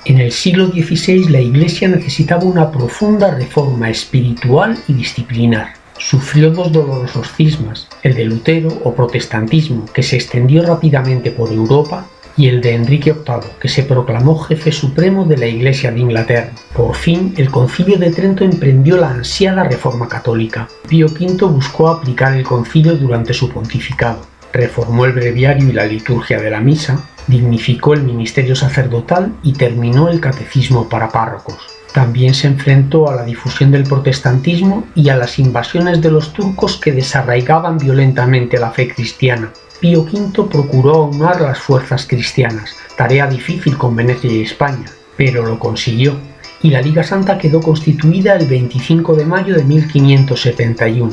En el siglo XVI la Iglesia necesitaba una profunda reforma espiritual y disciplinar. Sufrió dos dolorosos cismas, el de Lutero o protestantismo, que se extendió rápidamente por Europa, y el de Enrique VIII, que se proclamó jefe supremo de la Iglesia de Inglaterra. Por fin, el Concilio de Trento emprendió la ansiada reforma católica. Pío V buscó aplicar el concilio durante su pontificado. Reformó el breviario y la liturgia de la misa, dignificó el ministerio sacerdotal y terminó el catecismo para párrocos. También se enfrentó a la difusión del protestantismo y a las invasiones de los turcos que desarraigaban violentamente la fe cristiana. Pío V procuró aunar las fuerzas cristianas, tarea difícil con Venecia y España, pero lo consiguió, y la Liga Santa quedó constituida el 25 de mayo de 1571.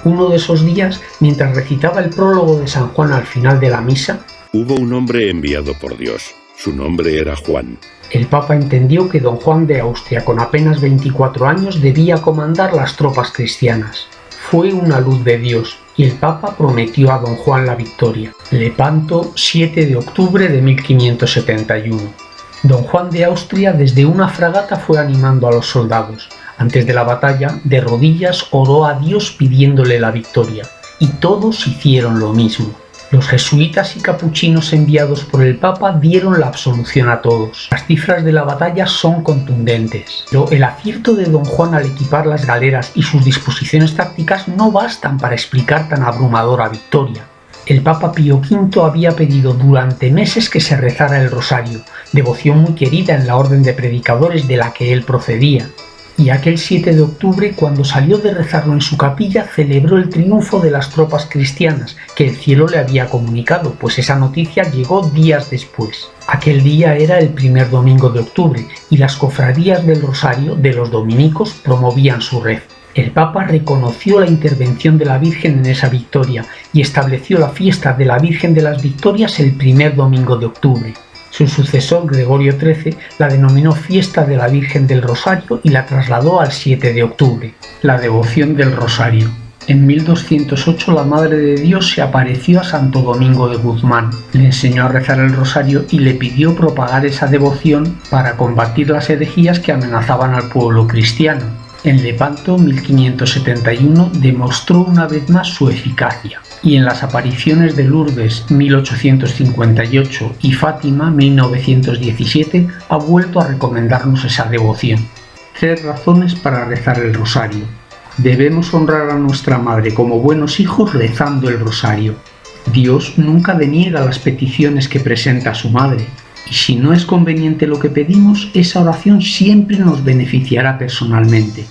Uno de esos días, mientras recitaba el prólogo de San Juan al final de la misa, hubo un hombre enviado por Dios. Su nombre era Juan. El Papa entendió que don Juan de Austria, con apenas 24 años, debía comandar las tropas cristianas. Fue una luz de Dios, y el Papa prometió a don Juan la victoria. Lepanto, 7 de octubre de 1571. Don Juan de Austria desde una fragata fue animando a los soldados. Antes de la batalla, de rodillas oró a Dios pidiéndole la victoria, y todos hicieron lo mismo. Los jesuitas y capuchinos enviados por el Papa dieron la absolución a todos. Las cifras de la batalla son contundentes, pero el acierto de don Juan al equipar las galeras y sus disposiciones tácticas no bastan para explicar tan abrumadora victoria. El Papa Pío V había pedido durante meses que se rezara el rosario, devoción muy querida en la orden de predicadores de la que él procedía. Y aquel 7 de octubre, cuando salió de rezarlo en su capilla, celebró el triunfo de las tropas cristianas, que el cielo le había comunicado, pues esa noticia llegó días después. Aquel día era el primer domingo de octubre, y las cofradías del Rosario de los dominicos promovían su rezo. El Papa reconoció la intervención de la Virgen en esa victoria, y estableció la fiesta de la Virgen de las Victorias el primer domingo de octubre. Su sucesor, Gregorio XIII, la denominó Fiesta de la Virgen del Rosario y la trasladó al 7 de octubre. La devoción del Rosario. En 1208 la Madre de Dios se apareció a Santo Domingo de Guzmán, le enseñó a rezar el rosario y le pidió propagar esa devoción para combatir las herejías que amenazaban al pueblo cristiano. En Lepanto, 1571, demostró una vez más su eficacia, y en las apariciones de Lourdes, 1858, y Fátima, 1917, ha vuelto a recomendarnos esa devoción. 3 razones para rezar el rosario. Debemos honrar a nuestra Madre como buenos hijos rezando el rosario. Dios nunca deniega las peticiones que presenta a su Madre, y si no es conveniente lo que pedimos, esa oración siempre nos beneficiará personalmente.